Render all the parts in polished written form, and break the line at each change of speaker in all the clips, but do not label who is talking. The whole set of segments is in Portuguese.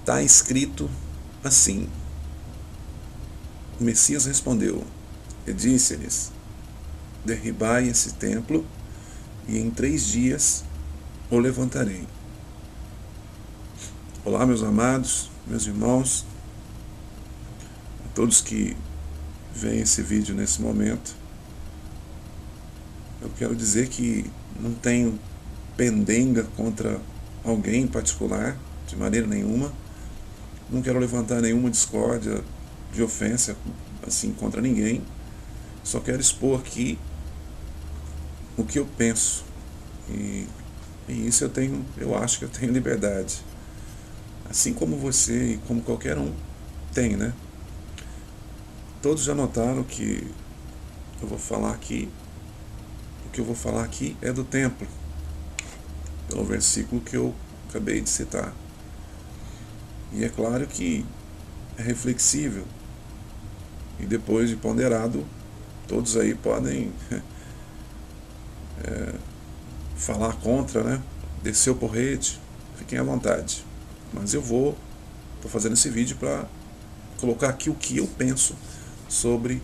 está escrito assim. O Messias respondeu e disse-lhes: derribai esse templo, e em 3 dias o levantarei. Olá, meus amados, meus irmãos, a todos que veem esse vídeo nesse momento. Eu quero dizer que não tenho pendenga contra alguém em particular, de maneira nenhuma. Não quero levantar nenhuma discórdia de ofensa assim contra ninguém. Só quero expor aqui o que eu penso. E isso eu acho que eu tenho liberdade. Assim como você e como qualquer um tem, né? Todos já notaram que eu vou falar aqui, o que eu vou falar aqui é do templo, pelo versículo que eu acabei de citar. E é claro que é reflexível, e depois de ponderado, todos aí podem falar contra, né? Descer o porrete, fiquem à vontade. Mas eu estou fazendo esse vídeo para colocar aqui o que eu penso sobre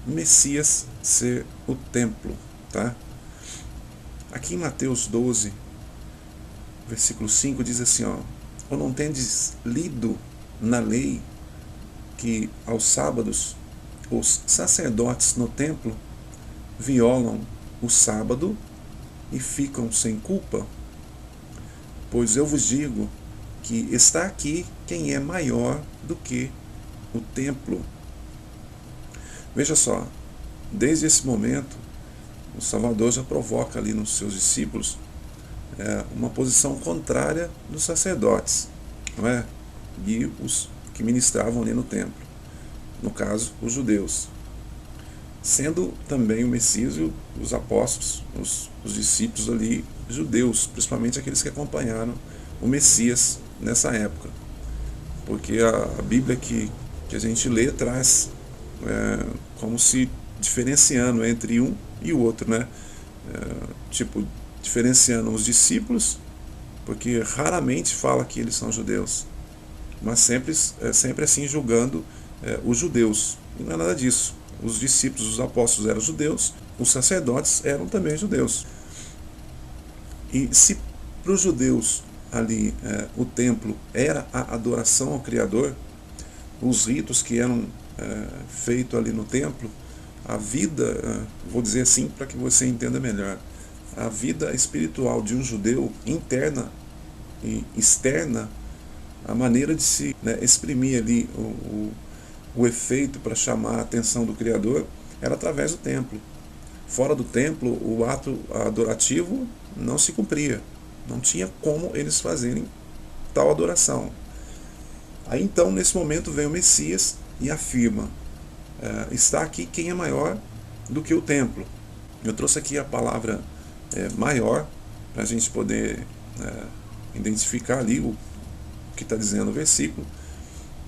Messias ser o templo, tá? Aqui em Mateus 12, versículo 5, diz assim, ó: ou não tendes lido na lei que aos sábados os sacerdotes no templo violam o sábado e ficam sem culpa? Pois eu vos digo que está aqui quem é maior do que o templo. Veja só, desde esse momento, o Salvador já provoca ali nos seus discípulos uma posição contrária dos sacerdotes, não é? E os que ministravam ali no templo, no caso, os judeus. Sendo também o Messias e os apóstolos, os discípulos ali judeus, principalmente aqueles que acompanharam o Messias nessa época. Porque a Bíblia que a gente lê traz como se diferenciando entre um e o outro, né? Diferenciando os discípulos, porque raramente fala que eles são judeus, mas sempre assim julgando os judeus. E não é nada disso. Os discípulos, os apóstolos eram judeus, os sacerdotes eram também judeus. E se para os judeus ali o templo era a adoração ao Criador, os ritos que eram feitos ali no templo, a vida, vou dizer assim para que você entenda melhor, a vida espiritual de um judeu, interna e externa, a maneira de se exprimir ali o efeito para chamar a atenção do Criador era através do templo. Fora do templo, o ato adorativo não se cumpria. Não tinha como eles fazerem tal adoração. Aí então, nesse momento, vem o Messias e afirma: está aqui quem é maior do que o templo. Eu trouxe aqui a palavra maior, para a gente poder identificar ali o que está dizendo o versículo.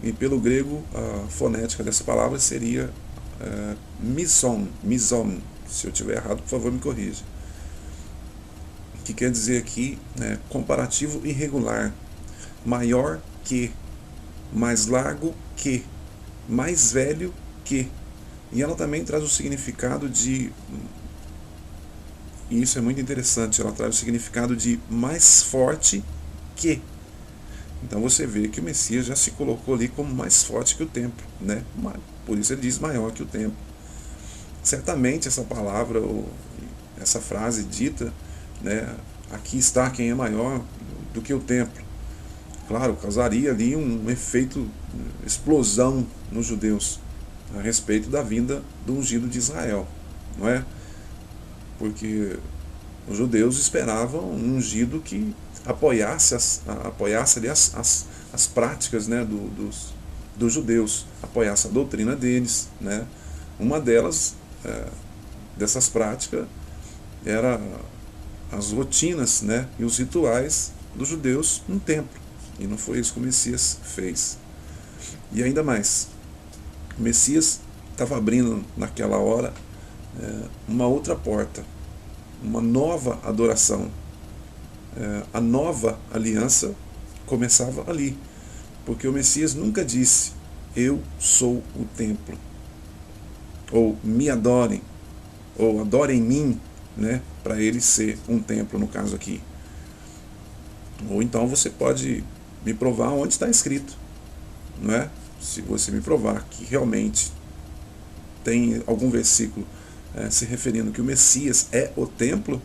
E pelo grego, a fonética dessa palavra seria mison. Se eu estiver errado, por favor, me corrija. Que quer dizer aqui comparativo irregular, maior que, mais largo que, mais velho que. E ela também traz o significado de, e isso é muito interessante, ela traz o significado de mais forte que. Então você vê que o Messias já se colocou ali como mais forte que o templo, né? Por isso ele diz maior que o templo. Certamente essa palavra, ou essa frase dita, né, aqui está quem é maior do que o templo, claro, causaria ali um efeito explosão nos judeus a respeito da vinda do ungido de Israel, não é? Porque os judeus esperavam um ungido que apoiasse ali as práticas, né, dos judeus, apoiasse a doutrina deles, né? Uma delas, dessas práticas, era as rotinas, né, e os rituais dos judeus no templo. E não foi isso que o Messias fez. E ainda mais, o Messias estava abrindo naquela hora uma outra porta, uma nova adoração, a nova aliança começava ali, porque o Messias nunca disse: eu sou o templo, ou me adorem, ou adorem em mim, né, para ele ser um templo, no caso aqui. Ou então você pode me provar onde está escrito, não é? Se você me provar que realmente tem algum versículo se referindo que o Messias é o templo,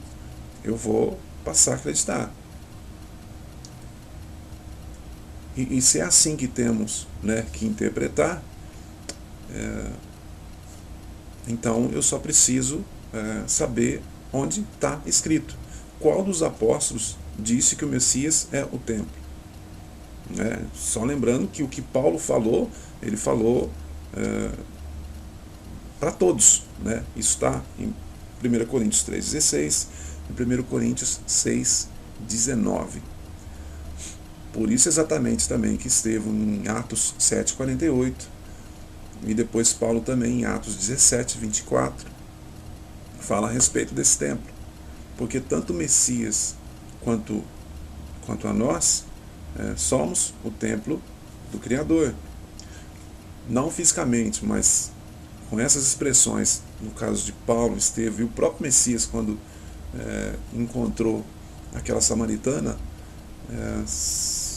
eu vou passar a acreditar. E se é assim que temos, né, que interpretar, então eu só preciso saber onde está escrito. Qual dos apóstolos disse que o Messias é o templo? Só lembrando que o que Paulo falou, ele falou para todos, né? Isso está em 1 Coríntios 3,16 e 1 Coríntios 6,19. Por isso exatamente também que Estevão em Atos 7,48 e depois Paulo também em Atos 17,24 fala a respeito desse templo. Porque tanto o Messias quanto a nós somos o templo do Criador. Não fisicamente, mas com essas expressões, no caso de Paulo, Estevão e o próprio Messias, quando encontrou aquela samaritana,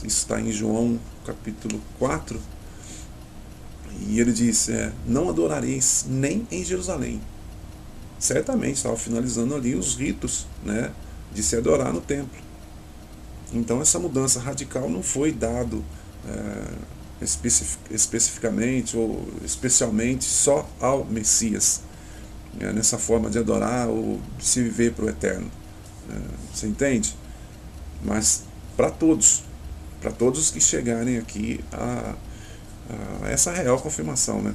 isso está em João capítulo 4, e ele diz: não adorareis nem em Jerusalém. Certamente estava finalizando ali os ritos, né, de se adorar no templo. Então essa mudança radical não foi dado especificamente ou especialmente só ao Messias, nessa forma de adorar ou de se viver para o eterno. Você entende? Mas para todos os que chegarem aqui a essa real confirmação, né?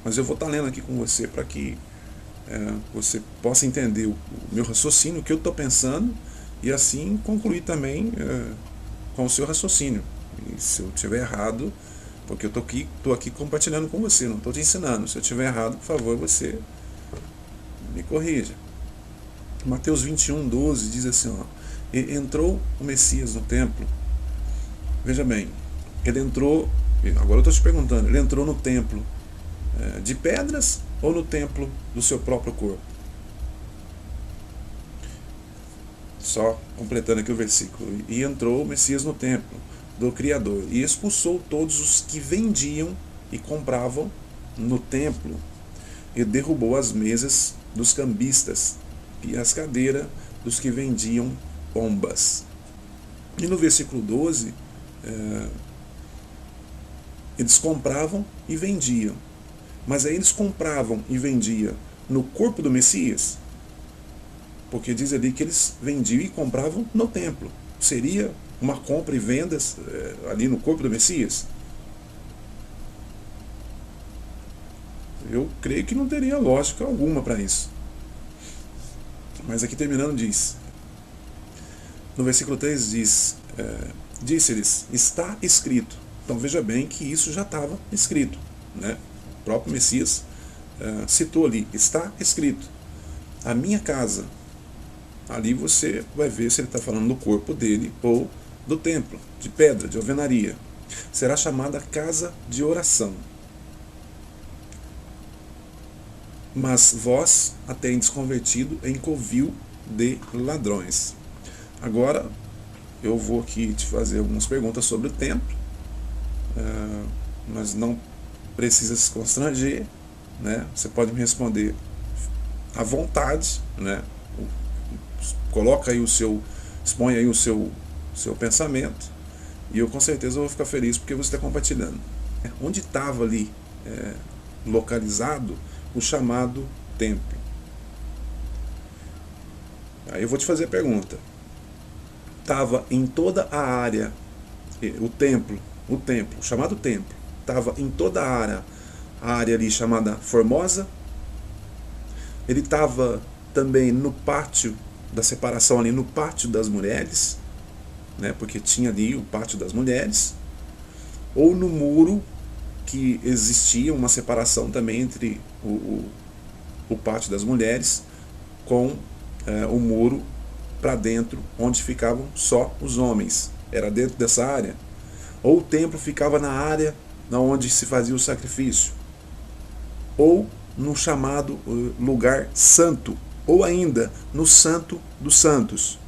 Mas eu vou estar lendo aqui com você para que você possa entender o meu raciocínio, o que eu estou pensando, e assim concluir também com o seu raciocínio. E se eu estiver errado, porque eu estou aqui compartilhando com você, não estou te ensinando. Se eu estiver errado, por favor, você me corrija. Mateus 21:12 diz assim: entrou o Messias no templo. Veja bem, ele entrou, agora eu estou te perguntando, ele entrou no templo de pedras ou no templo do seu próprio corpo? Só completando aqui o versículo: e entrou o Messias no templo do Criador e expulsou todos os que vendiam e compravam no templo, e derrubou as mesas dos cambistas e as cadeiras dos que vendiam pombas. E no versículo 12, eles compravam e vendiam. Mas aí eles compravam e vendiam no corpo do Messias? Porque diz ali que eles vendiam e compravam no templo. Seria uma compra e vendas ali no corpo do Messias? Eu creio que não teria lógica alguma para isso. Mas aqui terminando diz, no versículo 3 diz, disse-lhes: está escrito. Então veja bem que isso já estava escrito, né? O próprio Messias citou ali: está escrito, a minha casa. Ali você vai ver se ele está falando do corpo dele ou do templo, de pedra, de alvenaria. Será chamada casa de oração. Mas vós a tendes convertido em covil de ladrões. Agora eu vou aqui te fazer algumas perguntas sobre o templo, mas não precisa se constranger, né? Você pode me responder à vontade, né? Coloca aí expõe aí o seu pensamento, e eu com certeza vou ficar feliz porque você está compartilhando. Onde estava ali localizado o chamado templo? Aí eu vou te fazer a pergunta: estava em toda a área, o templo, chamado templo, estava em toda a área ali chamada Formosa? Ele estava também no pátio da separação, ali no pátio das mulheres, né, porque tinha ali o pátio das mulheres, ou no muro, que existia uma separação também entre o pátio das mulheres com o muro para dentro, onde ficavam só os homens, era dentro dessa área? Ou o templo ficava na área onde se fazia o sacrifício? Ou no chamado lugar santo? Ou ainda no Santo dos Santos?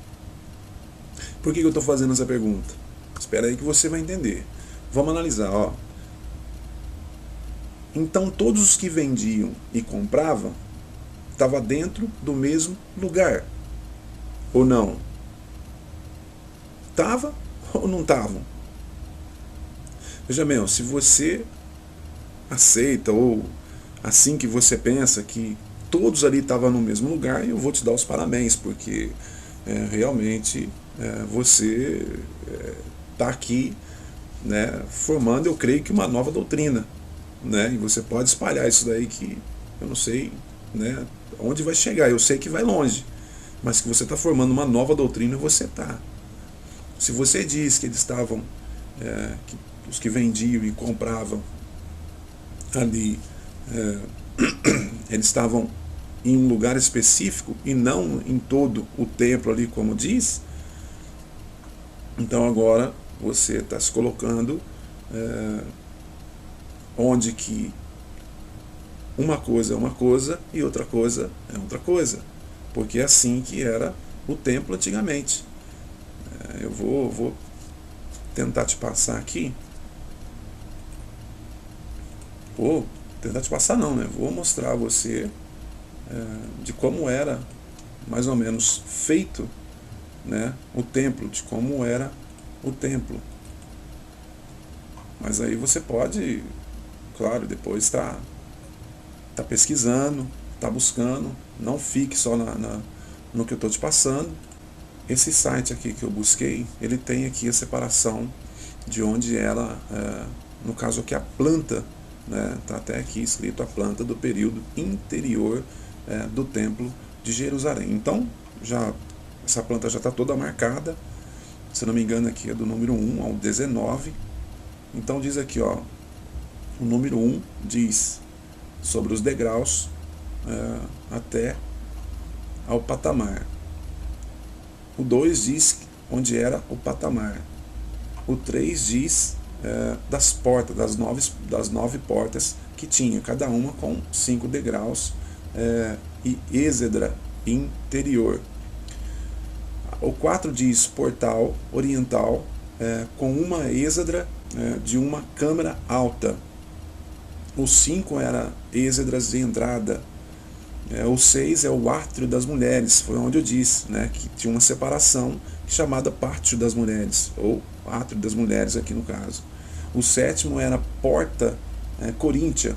Por que eu estou fazendo essa pergunta? Espera aí que você vai entender. Vamos analisar, ó. Então todos os que vendiam e compravam estavam dentro do mesmo lugar. Ou não? Estava ou não estavam? Veja bem, se você aceita ou assim que você pensa que todos ali estavam no mesmo lugar, eu vou te dar os parabéns, porque realmente você está aqui, né, formando, eu creio que uma nova doutrina, né, e você pode espalhar isso daí que eu não sei, né, onde vai chegar, eu sei que vai longe, mas que você está formando uma nova doutrina, você está. Se você diz que eles estavam, que os que vendiam e compravam ali, eles estavam em um lugar específico e não em todo o templo ali, como diz, então agora você está se colocando onde que uma coisa é uma coisa e outra coisa é outra coisa, porque é assim que era o templo antigamente. Eu vou tentar te passar aqui. Vou tentar te passar não, né? Vou mostrar a você de como era mais ou menos feito, né, o templo, de como era o templo. Mas aí você pode, claro, depois tá pesquisando, tá buscando, não fique só no que eu estou te passando. Esse site aqui que eu busquei, ele tem aqui a separação de onde ela, no caso aqui a planta, né, tá até aqui escrito a planta do período interior do templo de Jerusalém. Então, essa planta já está toda marcada, se não me engano aqui é do número 1 ao 19. Então diz aqui, ó, o número 1 diz sobre os degraus até ao patamar. O 2 diz onde era o patamar. O 3 diz das portas, das nove portas que tinha, cada uma com 5 degraus e êxedra interior. O 4 diz portal oriental com uma êxedra de uma câmara alta. O 5 era êxedras de entrada. O 6 é o átrio das mulheres, foi onde eu disse, né, que tinha uma separação chamada pátio das mulheres, ou átrio das mulheres aqui no caso. O 7º era porta coríntia.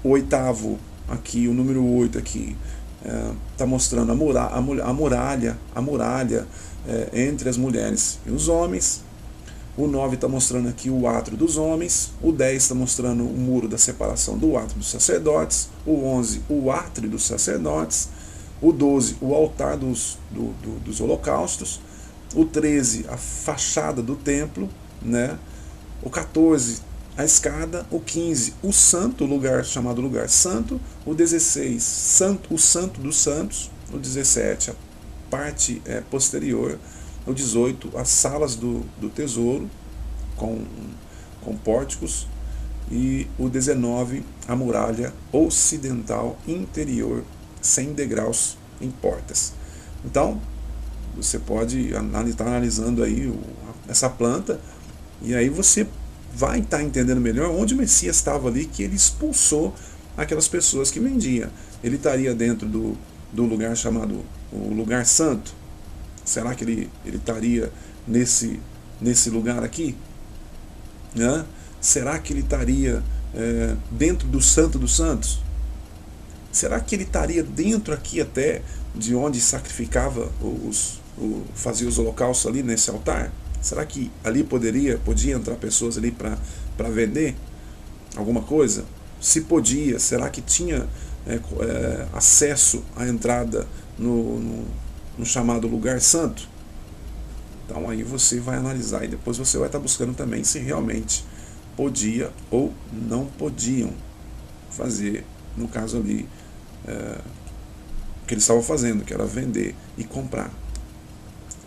O 8º, aqui, o número 8 aqui, está mostrando a muralha entre as mulheres e os homens. O 9 está mostrando aqui o átrio dos homens. O 10 está mostrando o muro da separação do átrio dos sacerdotes. O 11, o átrio dos sacerdotes. O 12, o altar dos holocaustos. O 13, a fachada do templo, né? O 14, a escada. O 15, o santo, lugar chamado lugar santo. O 16, o santo dos santos. O 17, a parte posterior. O 18, as salas do tesouro com pórticos. E o 19, a muralha ocidental interior sem degraus em portas. Então, você pode estar analisando aí essa planta, e aí você vai estar entendendo melhor onde o Messias estava ali, que ele expulsou aquelas pessoas que vendiam. Ele estaria dentro do lugar chamado o lugar santo? Será que ele estaria nesse lugar aqui? Né? Será que ele estaria dentro do Santo dos Santos? Será que ele estaria dentro aqui até de onde sacrificava fazia os holocaustos ali nesse altar? Será que ali podia entrar pessoas ali para vender alguma coisa? Se podia, será que tinha acesso à entrada no chamado lugar santo? Então aí você vai analisar e depois você vai estar buscando também se realmente podia ou não podiam fazer, no caso ali, o que eles estavam fazendo, que era vender e comprar.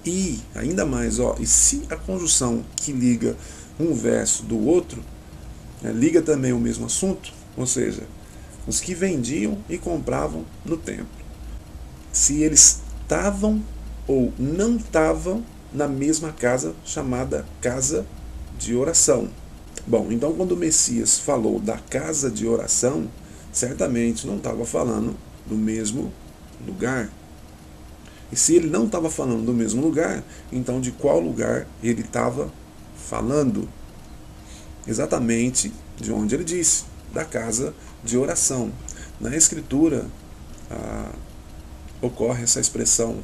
E, ainda mais, e se a conjunção que liga um verso do outro, liga também o mesmo assunto, ou seja, os que vendiam e compravam no templo, se eles estavam ou não estavam na mesma casa chamada casa de oração. Bom, então quando o Messias falou da casa de oração, certamente não estava falando do mesmo lugar. E se ele não estava falando do mesmo lugar, então de qual lugar ele estava falando? Exatamente de onde ele disse, da casa de oração. Na Escritura ocorre essa expressão,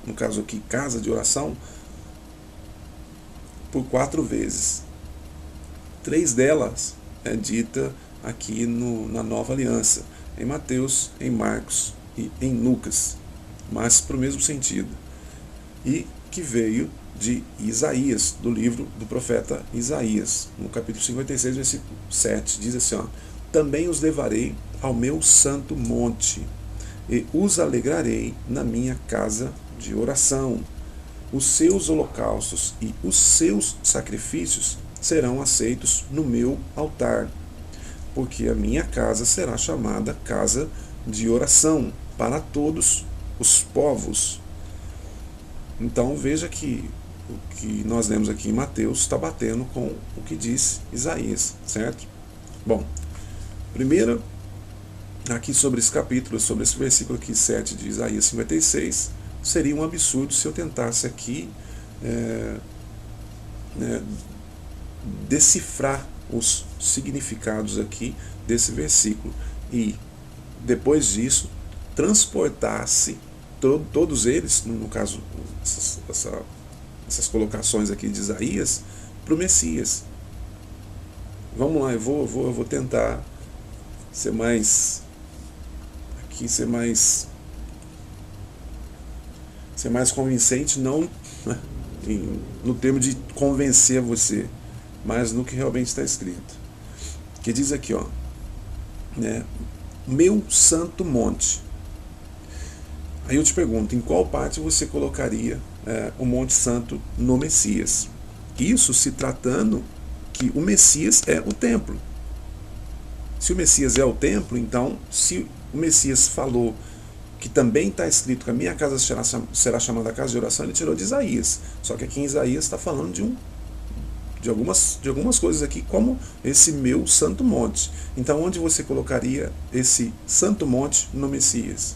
no caso aqui, casa de oração, por 4 vezes. 3 delas é dita aqui na Nova Aliança, em Mateus, em Marcos e em Lucas, mas para o mesmo sentido. E que veio de Isaías, do livro do profeta Isaías, no capítulo 56, versículo 7, diz assim, também os levarei ao meu santo monte, e os alegrarei na minha casa de oração. Os seus holocaustos e os seus sacrifícios serão aceitos no meu altar, porque a minha casa será chamada casa de oração para todos os povos. Então veja que o que nós lemos aqui em Mateus está batendo com o que diz Isaías, certo? Bom, primeiro, aqui sobre esse capítulo, sobre esse versículo aqui 7 de Isaías 56, seria um absurdo se eu tentasse aqui decifrar os significados aqui desse versículo e depois disso transportasse todos eles, no caso essas colocações aqui de Isaías, para o Messias. Vamos lá, eu vou tentar ser mais convincente, não no termo de convencer você, mas no que realmente está escrito. Que diz aqui, meu santo monte. Aí eu te pergunto, em qual parte você colocaria o Monte Santo no Messias? Isso se tratando que o Messias é o templo. Se o Messias é o templo, então, se o Messias falou que também está escrito que a minha casa será chamada casa de oração, ele tirou de Isaías. Só que aqui em Isaías está falando de algumas coisas aqui, como esse meu santo monte. Então, onde você colocaria esse santo monte no Messias?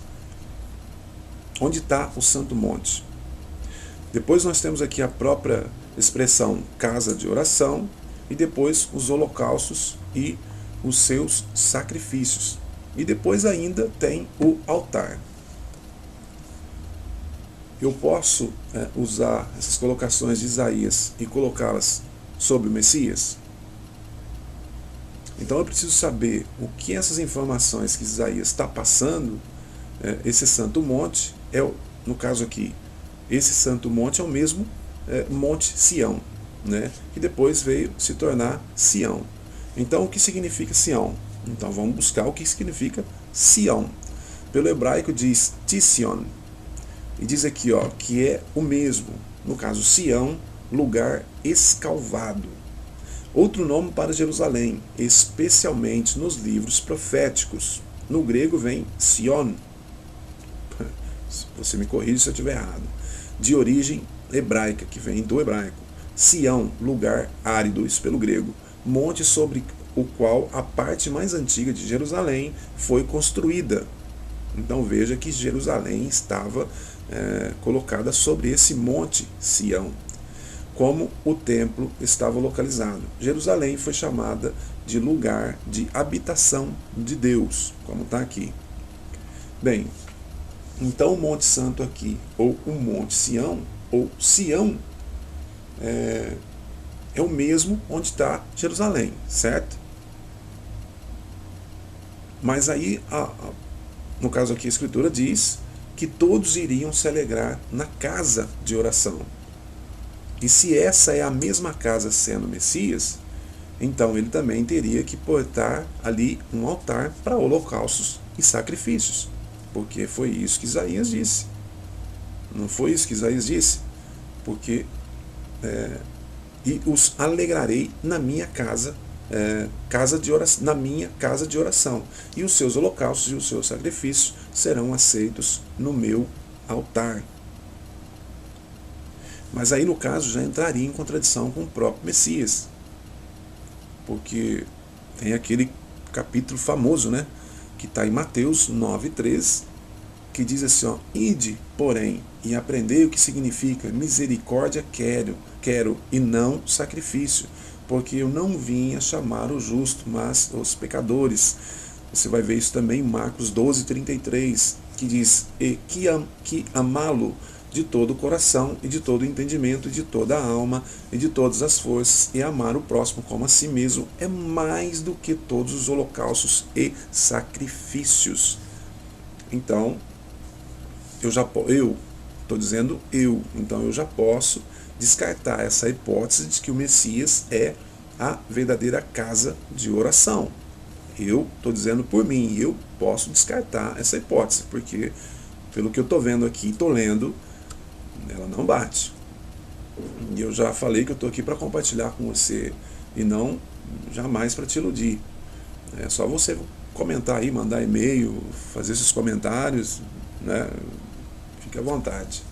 Onde está o santo monte? Depois nós temos aqui a própria expressão casa de oração e depois os holocaustos e os seus sacrifícios. E depois ainda tem o altar. Eu posso usar essas colocações de Isaías e colocá-las sobre o Messias? Então eu preciso saber o que essas informações que Isaías está passando, esse santo monte, no caso aqui, esse santo monte é o mesmo Monte Sião, que depois veio se tornar Sião. Então o que significa Sião? Então vamos buscar o que significa Sião. Pelo hebraico diz Tission, e diz aqui que é o mesmo, no caso Sião, lugar escalvado. Outro nome para Jerusalém, especialmente nos livros proféticos. No grego vem Sion. Você me corrige se eu estiver errado. De origem hebraica, que vem do hebraico. Sião, lugar árido, isso pelo grego. Monte sobre o qual a parte mais antiga de Jerusalém foi construída. Então veja que Jerusalém estava colocada sobre esse monte Sião, como o templo estava localizado. Jerusalém foi chamada de lugar de habitação de Deus, como está aqui. Bem, então o Monte Santo aqui, ou o Monte Sião, ou Sião, é o mesmo onde está Jerusalém, certo? Mas aí, no caso aqui a Escritura diz que todos iriam se alegrar na casa de oração. E se essa é a mesma casa sendo Messias, então ele também teria que portar ali um altar para holocaustos e sacrifícios. Porque foi isso que Isaías disse. Não foi isso que Isaías disse? porque e os alegrarei na minha casa, casa de oração, na minha casa de oração, e os seus holocaustos e os seus sacrifícios serão aceitos no meu altar. Mas aí, no caso, já entraria em contradição com o próprio Messias, porque tem aquele capítulo famoso, né, que está em Mateus 9,13, que diz assim, ó, ide, porém, e aprendei o que significa misericórdia quero, e não sacrifício, porque eu não vim a chamar o justo, mas os pecadores. Você vai ver isso também em Marcos 12,33, que diz, e que amá-lo de todo o coração, e de todo o entendimento, e de toda a alma, e de todas as forças, e amar o próximo como a si mesmo, é mais do que todos os holocaustos e sacrifícios. Então, então eu já posso descartar essa hipótese de que o Messias é a verdadeira casa de oração. Eu estou dizendo por mim, eu posso descartar essa hipótese, porque pelo que eu estou vendo aqui, estou lendo, ela não bate. E eu já falei que eu estou aqui para compartilhar com você e não jamais para te iludir. É só você comentar aí, mandar e-mail, fazer esses comentários, né? Fique à vontade.